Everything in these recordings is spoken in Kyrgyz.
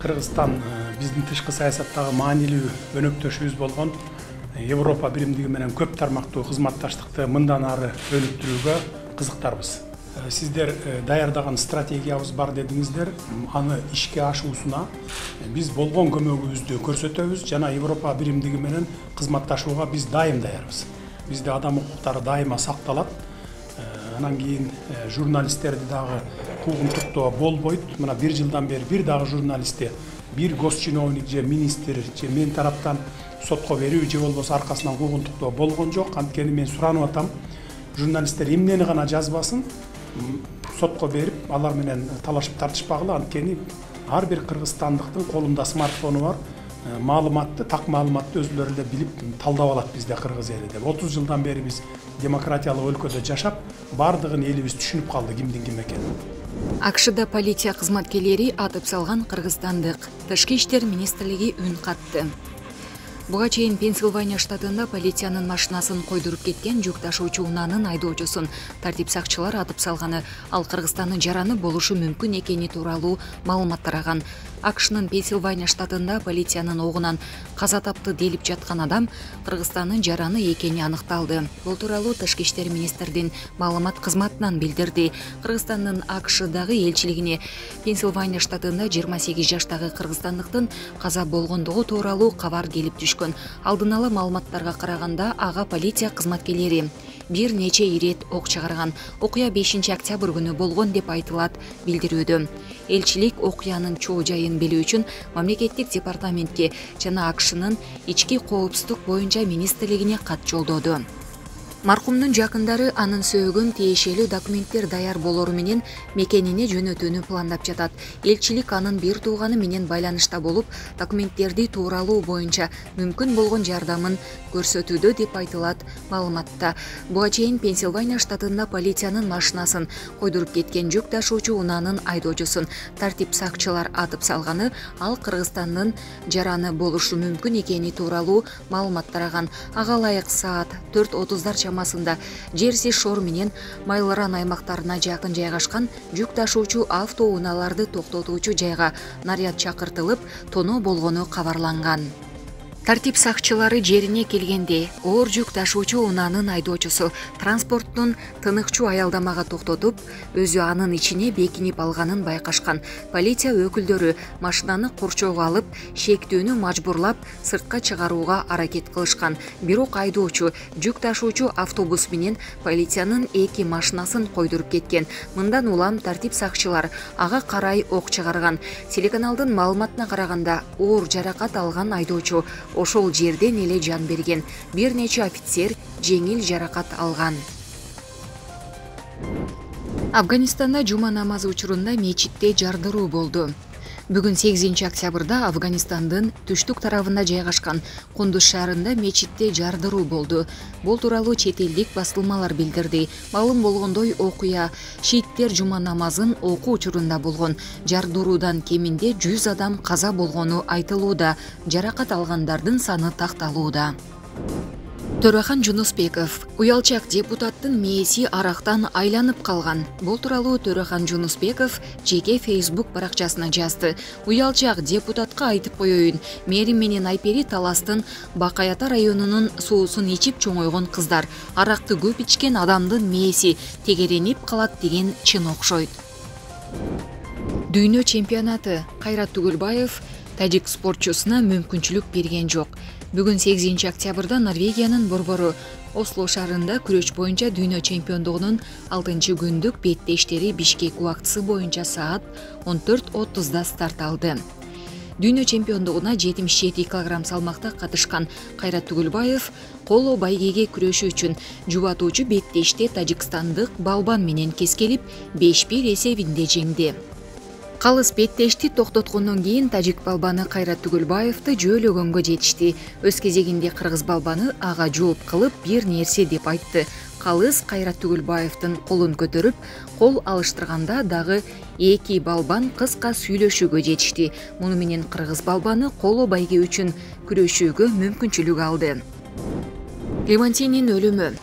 Кыргызстан биздин тышкы саясаттагы маанилүү өнөктөшүбүз болгон Европа биримдиги менен көп тармактуу кызматташтыкты мындан ары өнүктүрүүгө кызыктарбыз. Сиздер даярдаган стратегиябыз бар дедиңиздер. Аны ишке ашуусуна биз болгон көмөгүбүздү көрсөтөбүз жана Европа биримдиги менен кызматташууга биз дайым даярбыз. Бизде адам укуктары дайыма сакталат. Анан кийин журналисттерди дагы куугунтуктоо болбойт. Мына 1 жылдан бери бир дагы журналистти бир госчиновник же министр же мен тараптан сотко берүү же болбосо аркасынан куугунтуктоо болгон жок. Анткени мен суранып атам, журналисттер эмнени гана жазбасын, сотко берип алар менен талашып тартышпагыла. Анткени ар бир кыргызстандыктын колунда смартфону бар. Маалыматты, так маалыматты өзүлөрү эле билип талдап алат бизде кыргыз эли деп. 30 жылдан бери биз демократиялык өлкөдө жашап, бардыгын элибиз түшүнүп калды кимдин ким экенин. АКШда полиция кызматкерлери атып салган кыргызстандык. Тышкы иштер министрлиги үн катты. Буга чейин Пенсильвания штатында полициянын машинасын койдуруп кеткен жүк ташуучу унаанын айдоочусун тартип сакчылар атып салганы, ал Кыргызстандын жараны болушу мүмкүн экени тууралуу маалымат тараган. АКШнын Пенсильвания штатында полициянын огунан каза тапты делип жаткан адам Кыргызстандын жараны экени аныкталды. Бул тууралуу Тышкы иштер министрдин маалымат кызматынан билдирди. Кыргызстандын АКШдагы элчилигине Пенсильвания штатында 28 жаштагы кыргызстандыктын каза болгондугу тууралуу кабар келип түшкөн. Алдын ала маалыматтарга караганда ага полиция кызматкерлери бир нече ирет ок чыгарган. Окуя 5 октябрь күнү болгон деп айтылат билдирүүдө. Элчилик окуянын чоо жайын билүү үчүн мамлекеттик департаментке жана АКШнын ички коопсуздук боюнча министрлигине кат жолдоду. Маркумдун жакындары анын сөөгүн тиешелүү документтер даяр болору менен мекенине жөнөтүүнү пландап жатат. Элчилик анын бир тууганы менен байланышта болуп, документтерди тууралуу боюнча мүмкүн болгон жардамын көрсөтүүдө деп айтылат маалыматта. Буга чейин Пенсильвания штатында полициянын машинасын койдуруп кеткен жүк ташуучу унаанын айдоочусун тартип сакчылар атып салганы, ал Кыргызстандын жараны болушу мүмкүн экени тууралуу маалымат тараган. Ага ылайык саат 4:30 чамасында Джерси Шор менен Майлоран аймактарына жакын жайгашкан жүк ташуучу автоунааларды токтотуучу жайга наряд чакыртылып, тоноо болгону кабарланган. Тартип сакчылары жерине келгенде оор жүк ташуучу унаанын айдоочусу транспорттун тыныкчу аялдамага токтотуп, өзү анын ичине бекинип алганын байкашкан. Полиция өкүлдөрү машинаны курчоого алып, шектүүнү мажбурлап сыртка чыгарууга аракет кылышкан. Бирок айдоочу жүк ташуучу автобус менен полициянын 2 машинасын койдуруп кеткен. Мындан улам тартип сакчылар ага карай ок чыгарган. Телеканалдын маалыматына караганда, оор жаракат алган айдоочу ошол жерден эле жан берген. Бир нече офицер жеңил жаракат алган. Афганистанда жума намазы учурунда мечитте жардыруу болду. Бүгүн 8 октябрда Афганистандын түштүк тарабында жайгашкан Кундуз шаарында мечитте жардыруу болду. Бул тууралуу чет элдик басылмалар билдирди. Маалым болгондой, окуя шииттер жума намазын окуу учурунда болгон. Жардыруудан кеминде 100 адам каза болгону айтылууда. Жаракат алгандардын саны такталууда. Төрахан Жунусбеков, уялчак депутаттын мээси арактан айланып калган. Бул тууралуу Төрахан Жунусбеков жеке Facebook баракчасына жазды. Уялчак депутатка айтып коеюн, мэри менен Айпери Таластын Бакаята районунун суусун ичип чоңойгон кыздар. Аракты көп ичкен адамдын мээси тегеренип калат деген чын окшойт. Дүйнө чемпионаты. Кайрат Түгөлбаев тажик спортчусуна мүмкүнчүлүк берген жок. Бүгүн 8 октябрда Норвегиянын борбору Осло шаарында күрөш боюнча дүйнө чемпиондугунун 6 күндүк беттештери Бишкек убактысы боюнча саат 14:30 старт алды. Дүйнө чемпиондугуна 77 кг салмакта катышкан Кайрат Түгөлбаев коло байгеге күрөшүү үчүн жубатуучу беттеште тажикстандык балбан менен кескелип 5-1 эсебинде жеңди. Калыс беттешти токтоткондон кийин тажик балбаны Кайрат Түгөлбаевди жөөлөгөнгө жетишти. Өз кезегинде кыргыз балбаны ага жооп кылып бир нерсе деп айтты. Калыс Кайрат Түгөлбаевдин колун көтөрүп, кол алыштырганда дагы 2 балбан кыска сүйлөшүүгө жетишти. Муну менен кыргыз балбаны коло байге үчүн күрөшүүгө мүмкүнчүлүк алды. Левантинин өлүмү.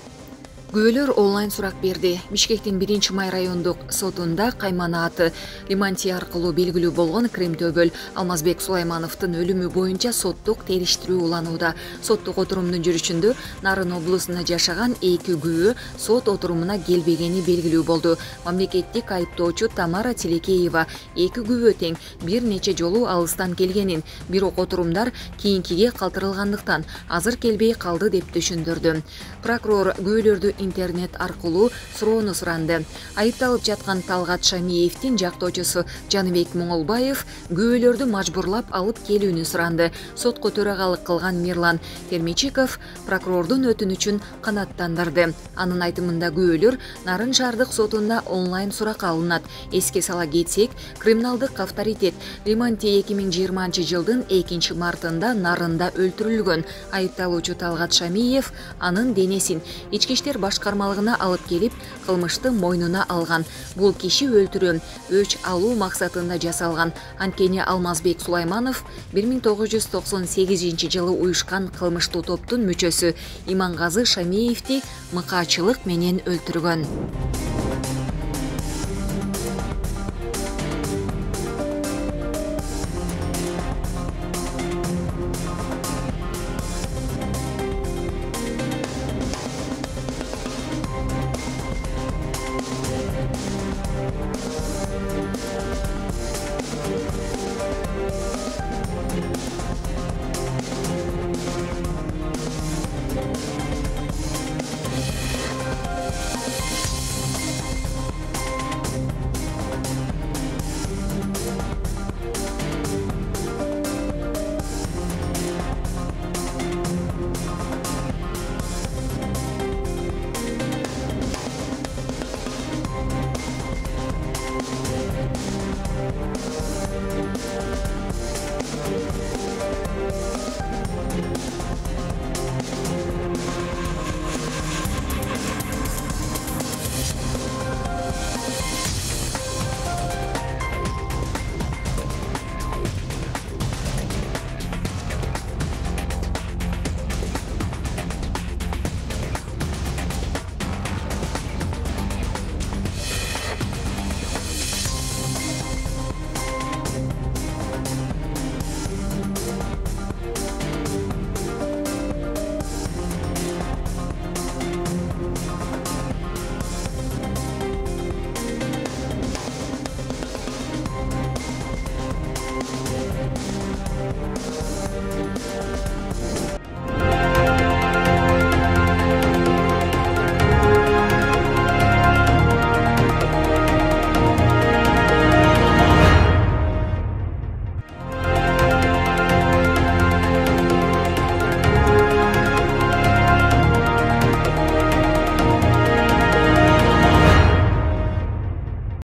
Күбөлөр онлайн сурак берди. Бишкектин 1-май райондук сотунда кайманааты Лимантий аркылуу белгилүү болгон Кремтөбөл Алмазбек Сулаймановдун өлүмү боюнча соттук териштирүү уланууда. Соттук отурумдун жүрүшүндө Нарын облусунда жашаган 2 күбө сот отурумуна келбегени белгилүү болду. Мамлекеттик айыптоочу Тамара Тилекеева 2 күбө тең бир нече жолу алыстан келгенин, бирок отурумдар кийинкиге калтырылгандыктан азыр келбей калды деп түшүндүрдү. Прокурор күбөлөрдү интернет аркылуу суроону суранды. Айыпталып жаткан Талгат Шамиевдин жактоочусу Жаныбек Моңолбаев күбөлөрдү мажбурлап алып келүүнү суранды. Сотко төрагалык кылган Мирлан Термичиков прокурордун өтүнүчүн канааттандырды. Анын айтымында күбөлөр Нарын шаардык сотунда онлайн суракка алынат. Эске сала кетсек, криминалдык авторитет Лимантий 2020 жылдын 2 мартында Нарында өлтүрүлгөн. Айыпталуучу Талгат Шамиев анын денесин ички иштер башкармалыгына алып келип, кылмышты мойнуна алган. Бул киши өлтүрүү өч алуу максатында жасалган. Анткени Алмазбек Сулайманов 1998 жылы уюшкан кылмыштуу топтун мүчөсү Имангазы Шамиевди мыкаачылык менен өлтүргөн.